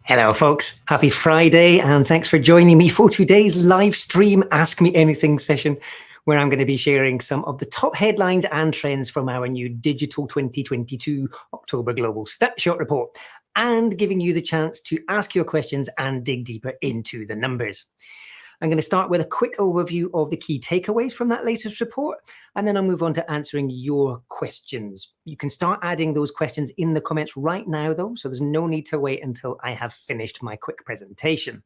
Hello, folks. Happy Friday, and thanks for joining me for today's live stream Ask Me Anything session, where I'm going to be sharing some of the top headlines and trends from our new Digital 2022 October Global Snapshot report, and giving you the chance to ask your questions and dig deeper into the numbers. I'm going to start with a quick overview of the key takeaways from that latest report, and then I'll move on to answering your questions. You can start adding those questions in the comments right now, though, so there's no need to wait until I have finished my quick presentation.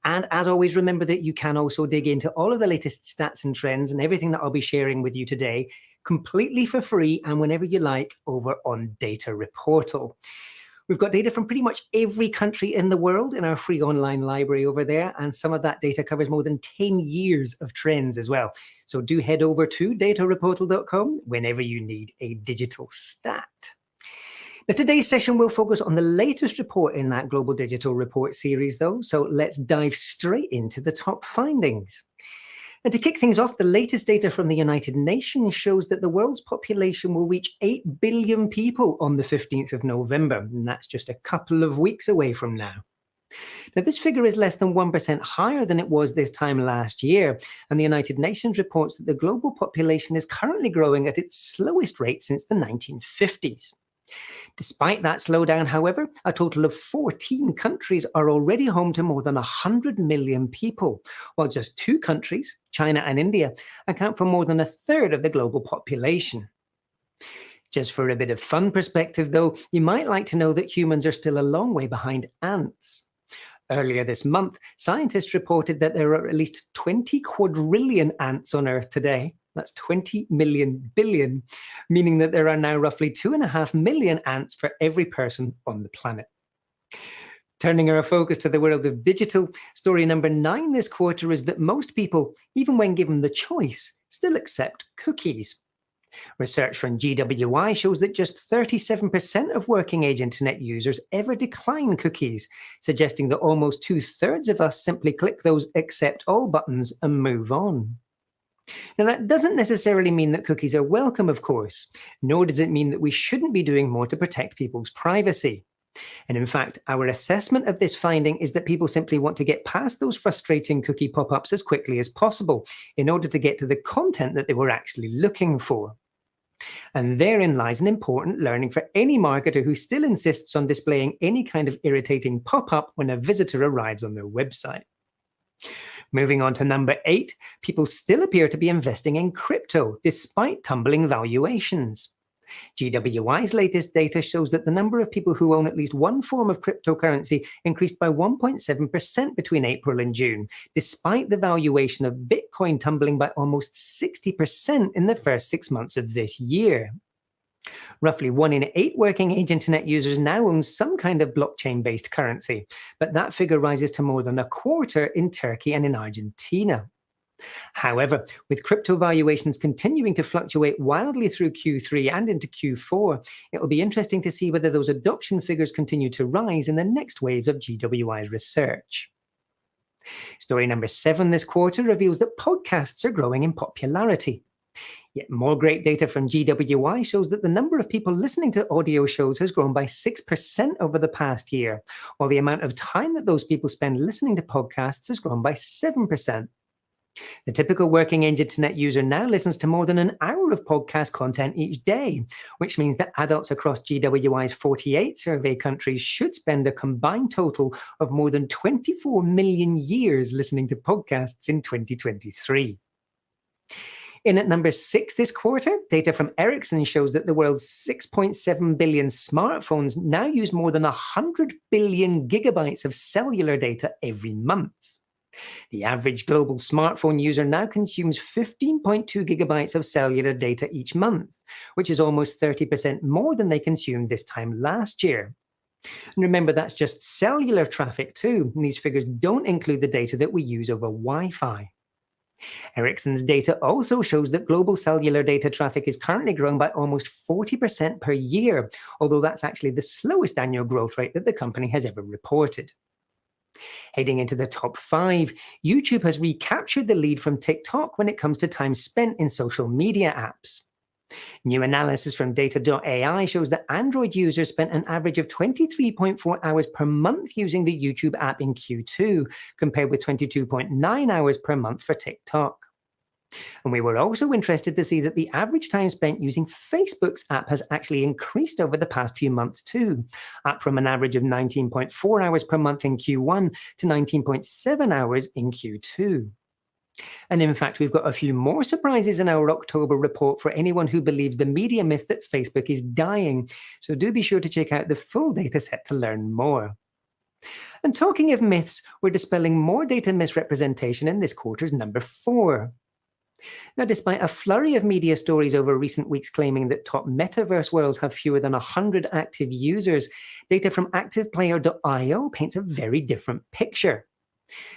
And as always, remember that you can also dig into all of the latest stats and trends and everything that I'll be sharing with you today completely for free and whenever you like over on Data Reportal. We've got data from pretty much every country in the world in our free online library over there, and some of that data covers more than 10 years of trends as well. So do head over to datareportal.com whenever you need a digital stat. Now, today's session will focus on the latest report in that Global Digital Report series, though, so let's dive straight into the top findings. And to kick things off, the latest data from the United Nations shows that the world's population will reach 8 billion people on the 15th of November, and that's just a couple of weeks away from now. Now, this figure is less than 1% higher than it was this time last year, and the United Nations reports that the global population is currently growing at its slowest rate since the 1950s. Despite that slowdown, however, a total of 14 countries are already home to more than 100 million people, while just 2 countries, China and India, account for more than a third of the global population. Just for a bit of fun perspective, though, you might like to know that humans are still a long way behind ants. Earlier this month, scientists reported that there are at least 20 quadrillion ants on Earth today. That's 20 million billion, meaning that there are now roughly 2.5 million ants for every person on the planet. Turning our focus to the world of digital, story number 9 this quarter is that most people, even when given the choice, still accept cookies. Research from GWI shows that just 37% of working-age internet users ever decline cookies, suggesting that almost 2/3 of us simply click those accept all buttons and move on. Now, that doesn't necessarily mean that cookies are welcome, of course, nor does it mean that we shouldn't be doing more to protect people's privacy. And in fact, our assessment of this finding is that people simply want to get past those frustrating cookie pop-ups as quickly as possible in order to get to the content that they were actually looking for. And therein lies an important learning for any marketer who still insists on displaying any kind of irritating pop-up when a visitor arrives on their website. Moving on to number 8, people still appear to be investing in crypto despite tumbling valuations. GWI's latest data shows that the number of people who own at least one form of cryptocurrency increased by 1.7% between April and June, despite the valuation of Bitcoin tumbling by almost 60% in the first 6 months of this year. Roughly 1 in 8 working-age internet users now own some kind of blockchain-based currency, but that figure rises to more than a quarter in Turkey and in Argentina. However, with crypto valuations continuing to fluctuate wildly through Q3 and into Q4, it'll be interesting to see whether those adoption figures continue to rise in the next waves of GWI's research. Story number 7 this quarter reveals that podcasts are growing in popularity. Yet more great data from GWI shows that the number of people listening to audio shows has grown by 6% over the past year, while the amount of time that those people spend listening to podcasts has grown by 7%. The typical working-age internet user now listens to more than an hour of podcast content each day, which means that adults across GWI's 48 survey countries should spend a combined total of more than 24 million years listening to podcasts in 2023. In at number 6 this quarter, data from Ericsson shows that the world's 6.7 billion smartphones now use more than 100 billion gigabytes of cellular data every month. The average global smartphone user now consumes 15.2 gigabytes of cellular data each month, which is almost 30% more than they consumed this time last year. And remember, that's just cellular traffic too, and these figures don't include the data that we use over Wi-Fi. Ericsson's data also shows that global cellular data traffic is currently growing by almost 40% per year, although that's actually the slowest annual growth rate that the company has ever reported. Heading into the top 5, YouTube has recaptured the lead from TikTok when it comes to time spent in social media apps. New analysis from data.ai shows that Android users spent an average of 23.4 hours per month using the YouTube app in Q2, compared with 22.9 hours per month for TikTok. And we were also interested to see that the average time spent using Facebook's app has actually increased over the past few months too, up from an average of 19.4 hours per month in Q1 to 19.7 hours in Q2. And in fact, we've got a few more surprises in our October report for anyone who believes the media myth that Facebook is dying. So do be sure to check out the full data set to learn more. And talking of myths, we're dispelling more data misrepresentation in this quarter's number 4. Now, despite a flurry of media stories over recent weeks claiming that top metaverse worlds have fewer than 100 active users, data from ActivePlayer.io paints a very different picture.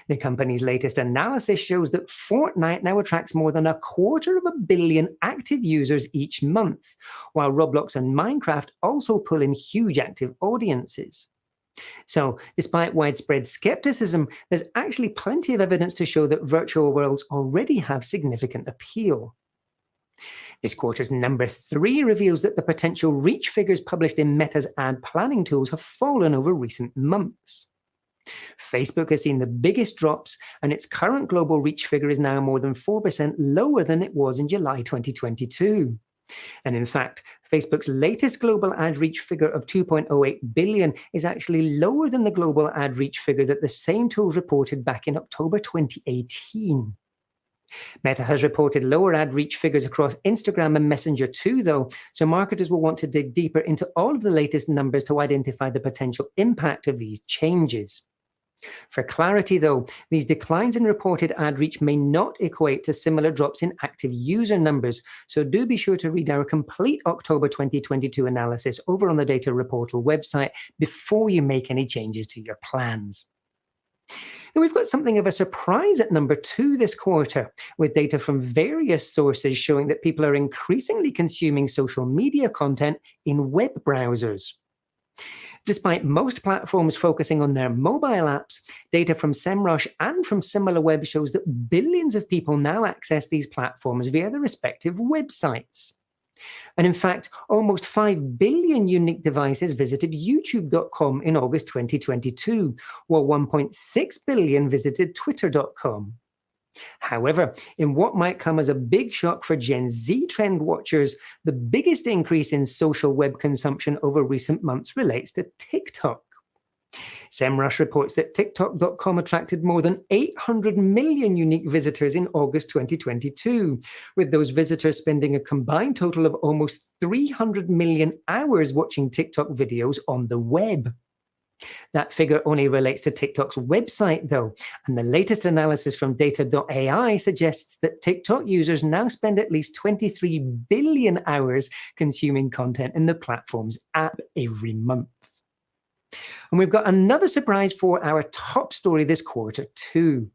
The company's latest analysis shows that Fortnite now attracts more than 250 million active users each month, while Roblox and Minecraft also pull in huge active audiences. So, despite widespread skepticism, there's actually plenty of evidence to show that virtual worlds already have significant appeal. This quarter's number 3 reveals that the potential reach figures published in Meta's ad planning tools have fallen over recent months. Facebook has seen the biggest drops, and its current global reach figure is now more than 4% lower than it was in July 2022. And in fact, Facebook's latest global ad reach figure of 2.08 billion is actually lower than the global ad reach figure that the same tools reported back in October 2018. Meta has reported lower ad reach figures across Instagram and Messenger too, though, so marketers will want to dig deeper into all of the latest numbers to identify the potential impact of these changes. For clarity, though, these declines in reported ad reach may not equate to similar drops in active user numbers, so do be sure to read our complete October 2022 analysis over on the Data Reportal website before you make any changes to your plans. And we've got something of a surprise at number 2 this quarter, with data from various sources showing that people are increasingly consuming social media content in web browsers. Despite most platforms focusing on their mobile apps, data from SEMrush and from SimilarWeb shows that billions of people now access these platforms via their respective websites. And in fact, almost 5 billion unique devices visited youtube.com in August 2022, while 1.6 billion visited twitter.com. However, in what might come as a big shock for Gen Z trend watchers, the biggest increase in social web consumption over recent months relates to TikTok. SEMrush reports that TikTok.com attracted more than 800 million unique visitors in August 2022, with those visitors spending a combined total of almost 300 million hours watching TikTok videos on the web. That figure only relates to TikTok's website, though, and the latest analysis from data.ai suggests that TikTok users now spend at least 23 billion hours consuming content in the platform's app every month. And we've got another surprise for our top story this quarter, too.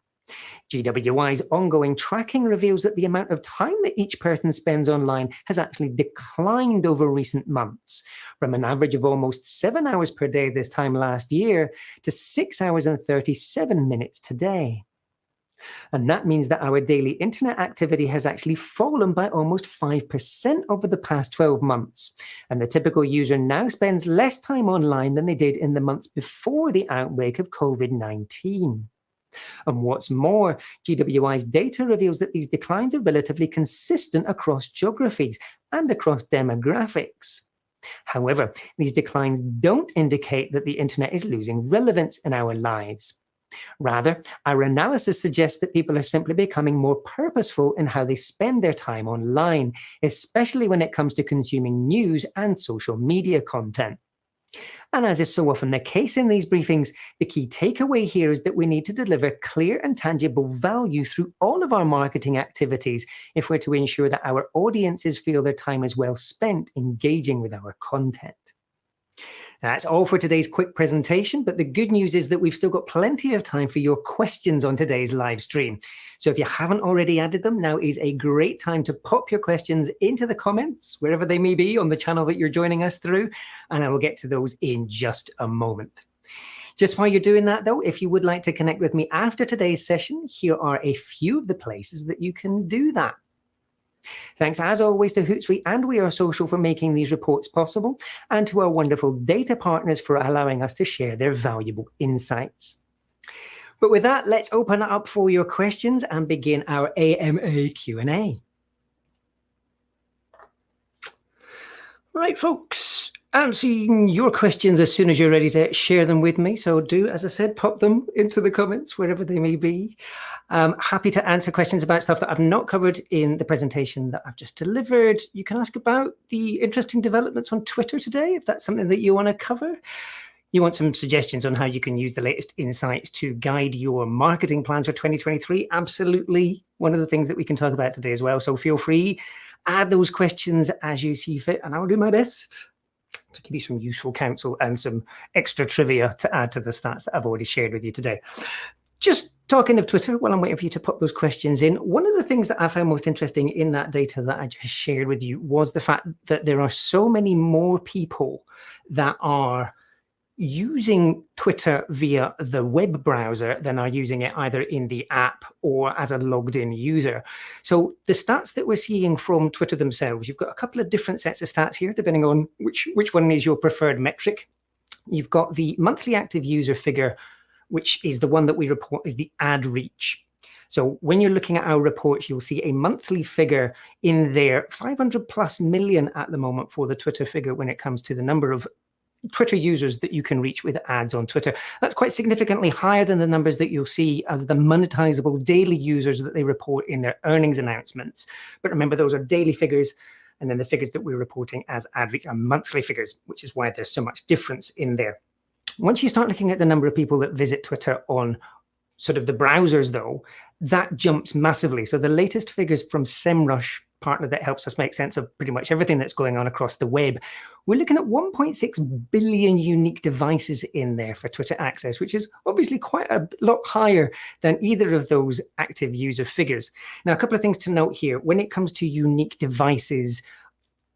GWI's ongoing tracking reveals that the amount of time that each person spends online has actually declined over recent months, from an average of almost 7 hours per day this time last year to 6 hours and 37 minutes today. And that means that our daily internet activity has actually fallen by almost 5% over the past 12 months. And the typical user now spends less time online than they did in the months before the outbreak of COVID-19. And what's more, GWI's data reveals that these declines are relatively consistent across geographies and across demographics. However, these declines don't indicate that the internet is losing relevance in our lives. Rather, our analysis suggests that people are simply becoming more purposeful in how they spend their time online, especially when it comes to consuming news and social media content. And as is so often the case in these briefings, the key takeaway here is that we need to deliver clear and tangible value through all of our marketing activities if we're to ensure that our audiences feel their time is well spent engaging with our content. That's all for today's quick presentation, but the good news is that we've still got plenty of time for your questions on today's live stream. So if you haven't already added them, now is a great time to pop your questions into the comments, wherever they may be on the channel that you're joining us through, and I will get to those in just a moment. Just while you're doing that, though, if you would like to connect with me after today's session, here are a few of the places that you can do that. Thanks as always to Hootsuite and We Are Social for making these reports possible, and to our wonderful data partners for allowing us to share their valuable insights. But with that, let's open it up for your questions and begin our AMA Q&A. Right, folks, answering your questions as soon as you're ready to share them with me. So do, as I said, pop them into the comments, wherever they may be. Happy to answer questions about stuff that I've not covered in the presentation that I've just delivered. You can ask about the interesting developments on Twitter today, if that's something that you want to cover. You want some suggestions on how you can use the latest insights to guide your marketing plans for 2023? Absolutely one of the things that we can talk about today as well. So feel free, add those questions as you see fit, and I'll do my best to give you some useful counsel and some extra trivia to add to the stats that I've already shared with you today. Just talking of Twitter, while I'm waiting for you to pop those questions in, one of the things that I found most interesting in that data that I just shared with you was the fact that there are so many more people that are using Twitter via the web browser than are using it either in the app or as a logged in user. So the stats that we're seeing from Twitter themselves, you've got a couple of different sets of stats here, depending on which one is your preferred metric. You've got the monthly active user figure, which is the one that we report as the ad reach. So when you're looking at our reports, you'll see a monthly figure in there, 500 plus million at the moment for the Twitter figure when it comes to the number of Twitter users that you can reach with ads on Twitter. That's quite significantly higher than the numbers that you'll see as the monetizable daily users that they report in their earnings announcements. But remember, those are daily figures, and then the figures that we're reporting as ad reach are monthly figures, which is why there's so much difference in there. Once you start looking at the number of people that visit Twitter on sort of the browsers, though, that jumps massively. So the latest figures from SEMrush, partner that helps us make sense of pretty much everything that's going on across the web, we're looking at 1.6 billion unique devices in there for Twitter access, which is obviously quite a lot higher than either of those active user figures. Now, a couple of things to note here. When it comes to unique devices,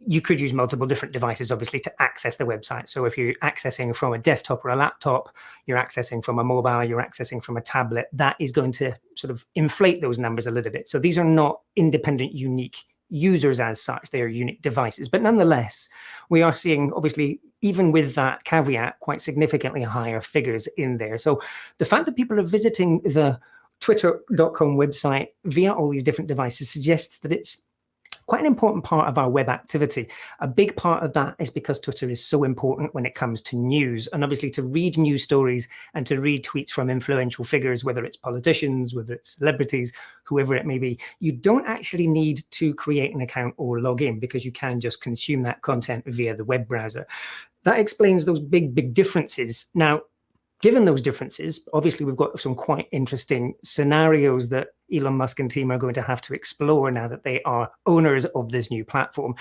you could use multiple different devices, obviously, to access the website. So if you're accessing from a desktop or a laptop, you're accessing from a mobile, you're accessing from a tablet, that is going to sort of inflate those numbers a little bit. So these are not independent, unique users as such. They are unique devices. But nonetheless, we are seeing, obviously, even with that caveat, quite significantly higher figures in there. So the fact that people are visiting the twitter.com website via all these different devices suggests that it's quite an important part of our web activity. A big part of that is because Twitter is so important when it comes to news, and obviously to read news stories and to read tweets from influential figures, whether it's politicians, whether it's celebrities, whoever it may be, you don't actually need to create an account or log in, because you can just consume that content via the web browser. That explains those big differences. Now, given those differences, obviously we've got some quite interesting scenarios that Elon Musk and team are going to have to explore now that they are owners of this new platform.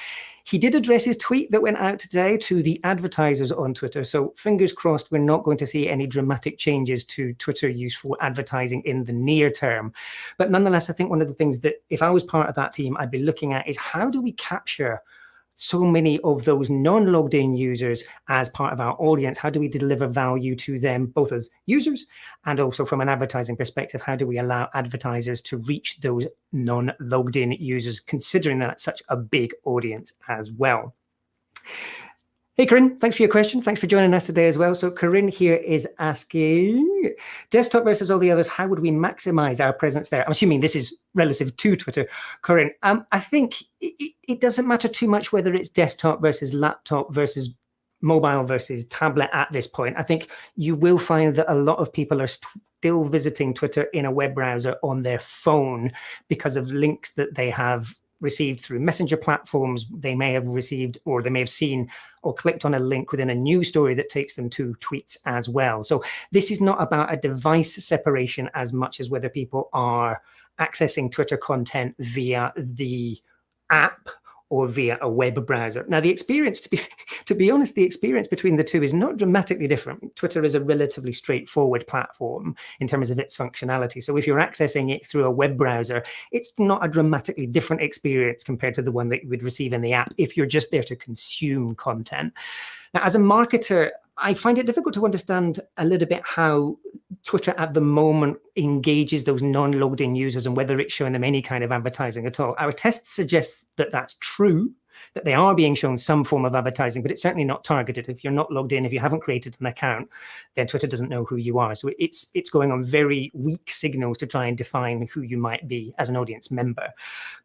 He did address his tweet that went out today to the advertisers on Twitter. So fingers crossed, we're not going to see any dramatic changes to Twitter use for advertising in the near term. But nonetheless, I think one of the things that if I was part of that team, I'd be looking at is how do we capture so many of those non-logged in users as part of our audience? How do we deliver value to them, both as users and also from an advertising perspective? How do we allow advertisers to reach those non-logged in users, considering that it's such a big audience as well? Hey, Corinne, thanks for your question. Thanks for joining us today as well. So Corinne here is asking, desktop versus all the others, how would we maximize our presence there? I'm assuming this is relative to Twitter, Corinne. I think it doesn't matter too much whether it's desktop versus laptop versus mobile versus tablet at this point. I think you will find that a lot of people are still visiting Twitter in a web browser on their phone because of links that they have received through messenger platforms. They may have received, or they may have seen or clicked on a link within a news story that takes them to tweets as well. So this is not about a device separation as much as whether people are accessing Twitter content via the app or via a web browser. Now, the experience, to be honest, the experience between the two is not dramatically different. Twitter is a relatively straightforward platform in terms of its functionality. So if you're accessing it through a web browser, it's not a dramatically different experience compared to the one that you would receive in the app if you're just there to consume content. Now, as a marketer, I find it difficult to understand a little bit how Twitter at the moment engages those non-logged in users and whether it's showing them any kind of advertising at all. Our tests suggest that that's true, that they are being shown some form of advertising, but it's certainly not targeted. If you're not logged in, if you haven't created an account, then Twitter doesn't know who you are. So it's going on very weak signals to try and define who you might be as an audience member.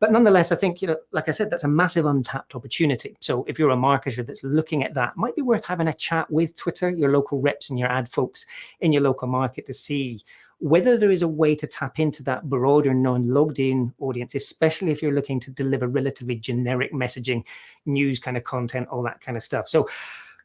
But nonetheless, I think, like I said, that's a massive untapped opportunity. So if you're a marketer that's looking at that, it might be worth having a chat with Twitter, your local reps and your ad folks in your local market to see whether there is a way to tap into that broader non-logged in audience, especially if you're looking to deliver relatively generic messaging, news kind of content, all that kind of stuff. So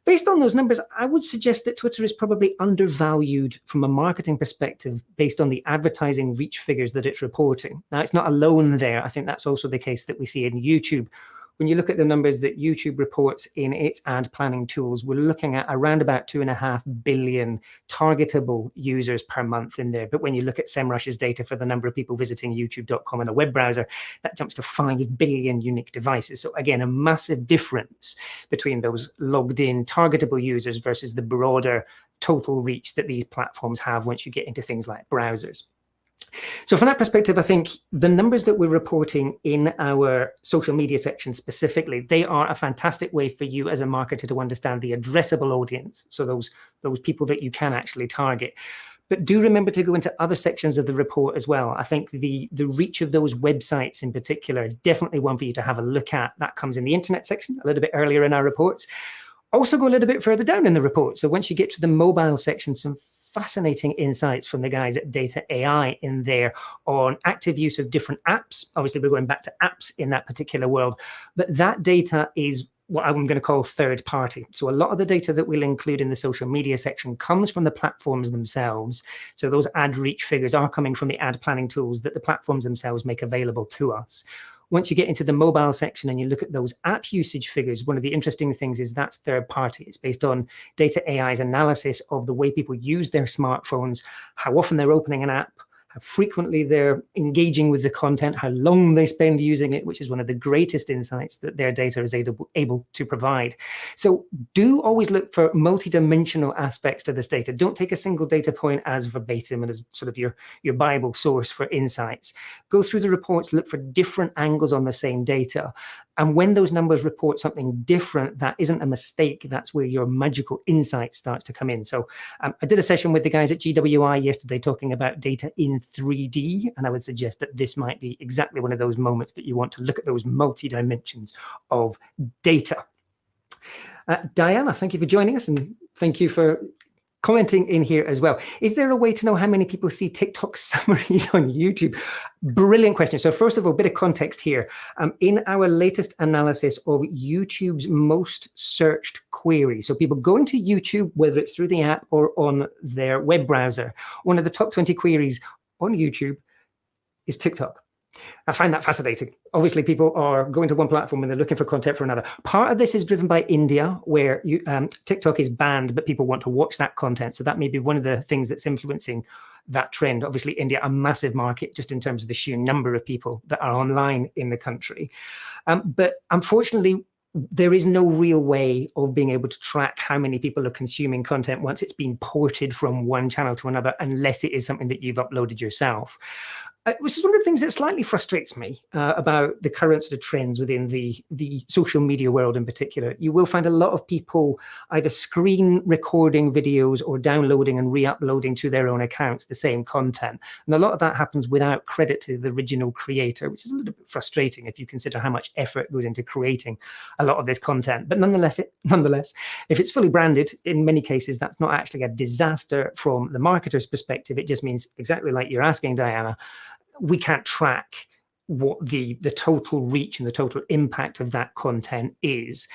based on those numbers, I would suggest that Twitter is probably undervalued from a marketing perspective based on the advertising reach figures that it's reporting. Now, it's not alone there. I think that's also the case that we see in YouTube. When you look at the numbers that YouTube reports in its ad planning tools, we're looking at around about 2.5 billion targetable users per month in there. But when you look at SEMrush's data for the number of people visiting youtube.com in a web browser, that jumps to 5 billion unique devices. So again, a massive difference between those logged in targetable users versus the broader total reach that these platforms have once you get into things like browsers. So from that perspective, I think the numbers that we're reporting in our social media section specifically, they are a fantastic way for you as a marketer to understand the addressable audience. So those people that you can actually target. But do remember to go into other sections of the report as well. I think the reach of those websites in particular is definitely one for you to have a look at. That comes in the internet section a little bit earlier in our reports. Also go a little bit further down in the report. So once you get to the mobile section, some fascinating insights from the guys at Data AI in there on active use of different apps. Obviously, we're going back to apps in that particular world, but that data is what I'm going to call third party. So a lot of the data that we'll include in the social media section comes from the platforms themselves. So those ad reach figures are coming from the ad planning tools that the platforms themselves make available to us. Once you get into the mobile section and you look at those app usage figures, one of the interesting things is that's third party. It's based on Data AI's analysis of the way people use their smartphones, how often they're opening an app, how frequently they're engaging with the content, how long they spend using it, which is one of the greatest insights that their data is able to provide. So do always look for multidimensional aspects to this data. Don't take a single data point as verbatim and as sort of your Bible source for insights. Go through the reports, look for different angles on the same data. And when those numbers report something different, that isn't a mistake. That's where your magical insight starts to come in. So I did a session with the guys at GWI yesterday talking about data in 3D. And I would suggest that this might be exactly one of those moments that you want to look at those multi-dimensions of data. Diana, thank you for joining us, and thank you for commenting in here as well. Is there a way to know how many people see TikTok summaries on YouTube? Brilliant question. So first of all, a bit of context here. In our latest analysis of YouTube's most searched queries, so people going to YouTube, whether it's through the app or on their web browser, one of the top 20 queries on YouTube is TikTok. I find that fascinating. Obviously, people are going to one platform and they're looking for content for another. Part of this is driven by India, where TikTok is banned, but people want to watch that content. So that may be one of the things that's influencing that trend. Obviously, India, a massive market just in terms of the sheer number of people that are online in the country. But unfortunately, there is no real way of being able to track how many people are consuming content once it's been ported from one channel to another, unless it is something that you've uploaded yourself. Which is one of the things that slightly frustrates me about the current sort of trends within the social media world in particular. You will find a lot of people either screen recording videos or downloading and re-uploading to their own accounts the same content. And a lot of that happens without credit to the original creator, which is a little bit frustrating if you consider how much effort goes into creating a lot of this content. But nonetheless, if it's fully branded, in many cases, that's not actually a disaster from the marketer's perspective. It just means exactly like you're asking, Diana, we can't track what the total reach and the total impact of that content is.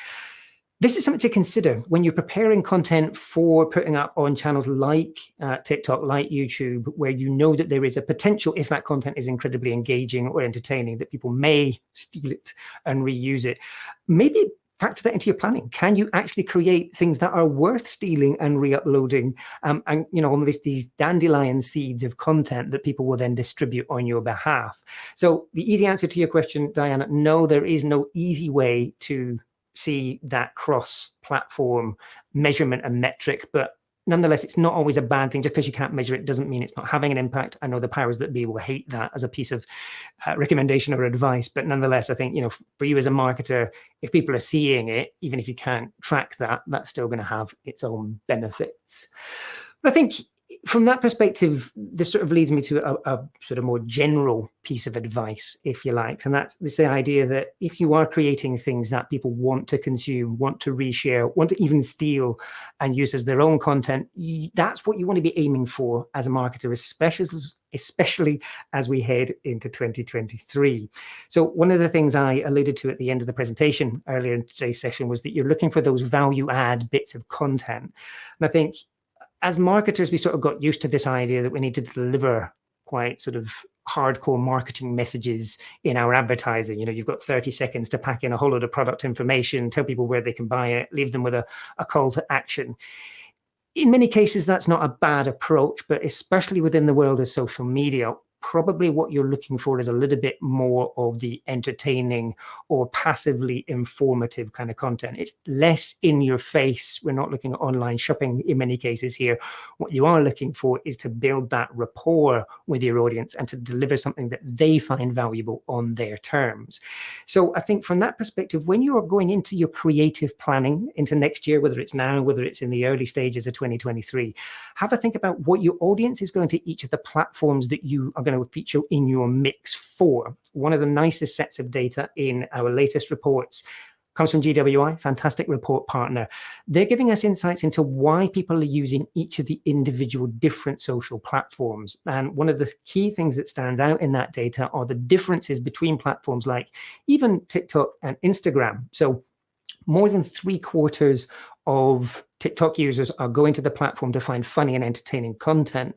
This is something to consider when you're preparing content for putting up on channels like TikTok, like YouTube, where you know that there is a potential, if that content is incredibly engaging or entertaining, that people may steal it and reuse it. Maybe factor that into your planning. Can you actually create things that are worth stealing and re-uploading, and almost these dandelion seeds of content that people will then distribute on your behalf? So the easy answer to your question, Diana, no, there is no easy way to see that cross-platform measurement and metric, but nonetheless, it's not always a bad thing. Just because you can't measure it doesn't mean it's not having an impact. I know the powers that be will hate that as a piece of recommendation or advice, but nonetheless, I think, for you as a marketer, if people are seeing it, even if you can't track that, that's still going to have its own benefits. But I think from that perspective, this sort of leads me to a sort of more general piece of advice, if you like. And that's the idea that if you are creating things that people want to consume, want to reshare, want to even steal and use as their own content, that's what you want to be aiming for as a marketer, especially as we head into 2023. So one of the things I alluded to at the end of the presentation earlier in today's session was that you're looking for those value add bits of content. And I think as marketers, we sort of got used to this idea that we need to deliver quite sort of hardcore marketing messages in our advertising. You've got 30 seconds to pack in a whole load of product information, tell people where they can buy it, leave them with a call to action. In many cases, that's not a bad approach, but especially within the world of social media, probably what you're looking for is a little bit more of the entertaining or passively informative kind of content. It's less in your face. We're not looking at online shopping in many cases here. What you are looking for is to build that rapport with your audience and to deliver something that they find valuable on their terms. So I think from that perspective, when you are going into your creative planning into next year, whether it's now, whether it's in the early stages of 2023, have a think about what your audience is going to each of the platforms that you are going to feature in your mix for. One of the nicest sets of data in our latest reports comes from GWI, fantastic report partner. They're giving us insights into why people are using each of the individual different social platforms. And one of the key things that stands out in that data are the differences between platforms like even TikTok and Instagram. So more than 3/4 of TikTok users are going to the platform to find funny and entertaining content.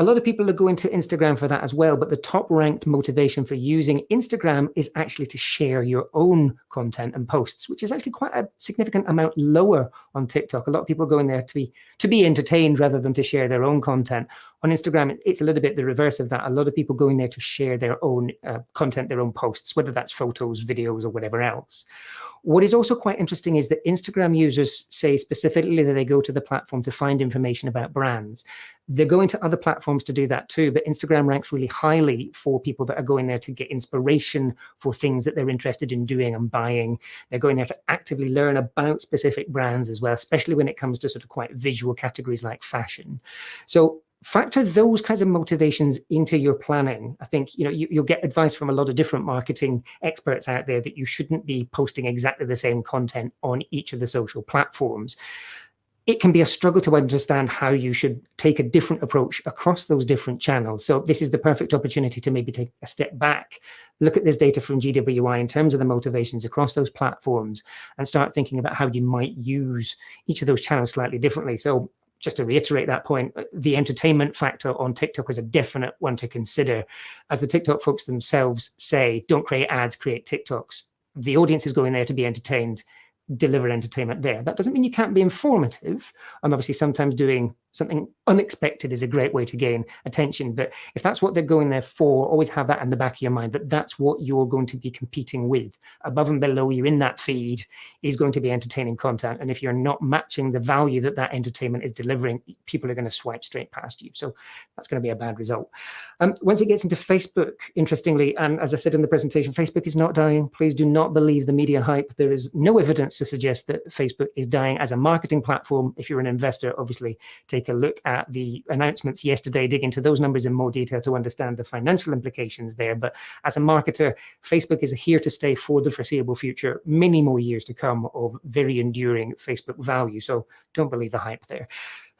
A lot of people are going to Instagram for that as well, but the top ranked motivation for using Instagram is actually to share your own content and posts, which is actually quite a significant amount lower on TikTok. A lot of people go in there to be entertained rather than to share their own content. On Instagram, it's a little bit the reverse of that. A lot of people go in there to share their own content, their own posts, whether that's photos, videos, or whatever else. What is also quite interesting is that Instagram users say specifically that they go to the platform to find information about brands. They're going to other platforms to do that too, but Instagram ranks really highly for people that are going there to get inspiration for things that they're interested in doing and buying. They're going there to actively learn about specific brands as well, especially when it comes to sort of quite visual categories like fashion. So factor those kinds of motivations into your planning. I think you'll get advice from a lot of different marketing experts out there that you shouldn't be posting exactly the same content on each of the social platforms. It can be a struggle to understand how you should take a different approach across those different channels. So this is the perfect opportunity to maybe take a step back, look at this data from GWI in terms of the motivations across those platforms, and start thinking about how you might use each of those channels slightly differently. So just to reiterate that point, the entertainment factor on TikTok is a definite one to consider. As the TikTok folks themselves say, don't create ads, create TikToks. The audience is going there to be entertained. Deliver entertainment there. That doesn't mean you can't be informative, and obviously sometimes doing something unexpected is a great way to gain attention. But if that's what they're going there for, always have that in the back of your mind, that that's what you're going to be competing with. Above and below you in that feed is going to be entertaining content, and if you're not matching the value that that entertainment is delivering, people are going to swipe straight past you. So that's going to be a bad result. Once it gets into Facebook, interestingly, and as I said in the presentation, Facebook is not dying. Please do not believe the media hype. There is no evidence to suggest that Facebook is dying as a marketing platform. If you're an investor, obviously take a look at the announcements yesterday, dig into those numbers in more detail to understand the financial implications there. But as a marketer, Facebook is here to stay for the foreseeable future, many more years to come of very enduring Facebook value. So don't believe the hype there.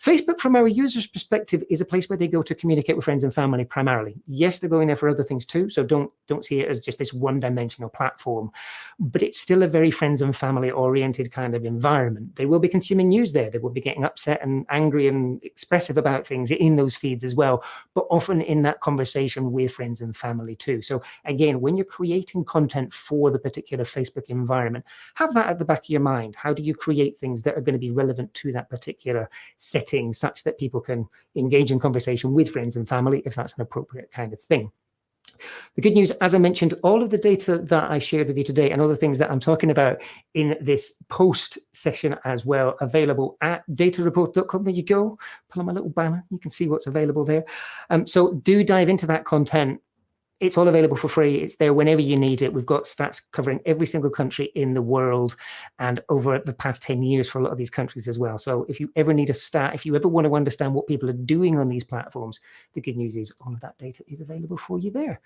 Facebook, from our users' perspective, is a place where they go to communicate with friends and family primarily. Yes, they're going there for other things too, so don't see it as just this one-dimensional platform, but it's still a very friends and family-oriented kind of environment. They will be consuming news there. They will be getting upset and angry and expressive about things in those feeds as well, but often in that conversation with friends and family too. So again, when you're creating content for the particular Facebook environment, have that at the back of your mind. How do you create things that are going to be relevant to that particular setting, such that people can engage in conversation with friends and family if that's an appropriate kind of thing? The good news, as I mentioned, all of the data that I shared with you today and all the things that I'm talking about in this post session as well, available at datareport.com. There you go. Pull on my little banner. You can see what's available there. So do dive into that content. It's all available for free. It's there whenever you need it. We've got stats covering every single country in the world and over the past 10 years for a lot of these countries as well. So if you ever need a stat, if you ever want to understand what people are doing on these platforms, the good news is all of that data is available for you there.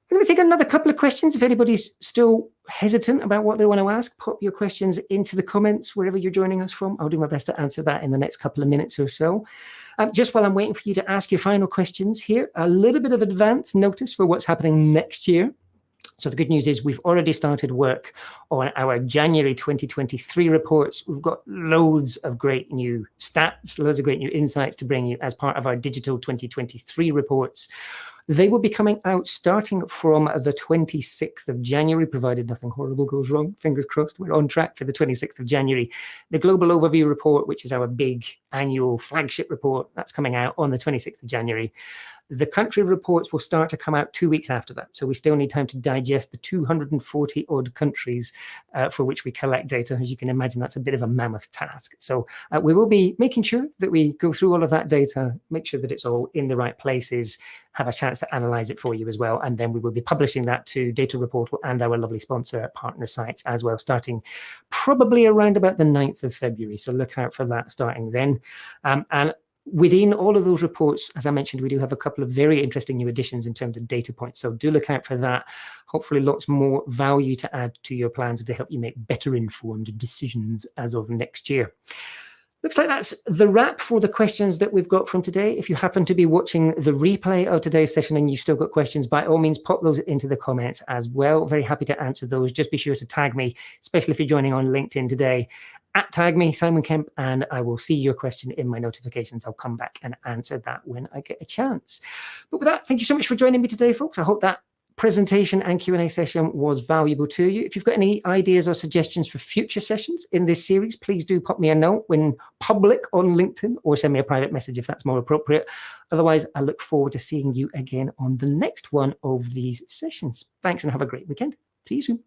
I'm going to take another couple of questions. If anybody's still hesitant about what they want to ask, pop your questions into the comments wherever you're joining us from. I'll do my best to answer that in the next couple of minutes or so. Just while I'm waiting for you to ask your final questions here, a little bit of advance notice for what's happening next year. So the good news is we've already started work on our January 2023 reports. We've got loads of great new stats, loads of great new insights to bring you as part of our digital 2023 reports. They will be coming out starting from the 26th of January, provided nothing horrible goes wrong. Fingers crossed, we're on track for the 26th of January. The Global Overview Report, which is our big annual flagship report, that's coming out on the 26th of January. The country reports will start to come out 2 weeks after that. So we still need time to digest the 240 odd countries for which we collect data. As you can imagine, that's a bit of a mammoth task. So we will be making sure that we go through all of that data, make sure that it's all in the right places, have a chance to analyze it for you as well. And then we will be publishing that to Data Reportal and our lovely sponsor partner sites as well, starting probably around about the 9th of February. So look out for that starting then. And within all of those reports, as I mentioned, we do have a couple of very interesting new additions in terms of data points. So do look out for that. Hopefully lots more value to add to your plans and to help you make better informed decisions as of next year. Looks like that's the wrap for the questions that we've got from today. If you happen to be watching the replay of today's session and you've still got questions, by all means, pop those into the comments as well. Very happy to answer those. Just be sure to tag me, especially if you're joining on LinkedIn today. Tag me, Simon Kemp, and I will see your question in my notifications. I'll come back and answer that when I get a chance. But with that, thank you so much for joining me today, folks. I hope that presentation and Q&A session was valuable to you. If you've got any ideas or suggestions for future sessions in this series, please do pop me a note when public on LinkedIn or send me a private message if that's more appropriate. Otherwise, I look forward to seeing you again on the next one of these sessions. Thanks and have a great weekend. See you soon.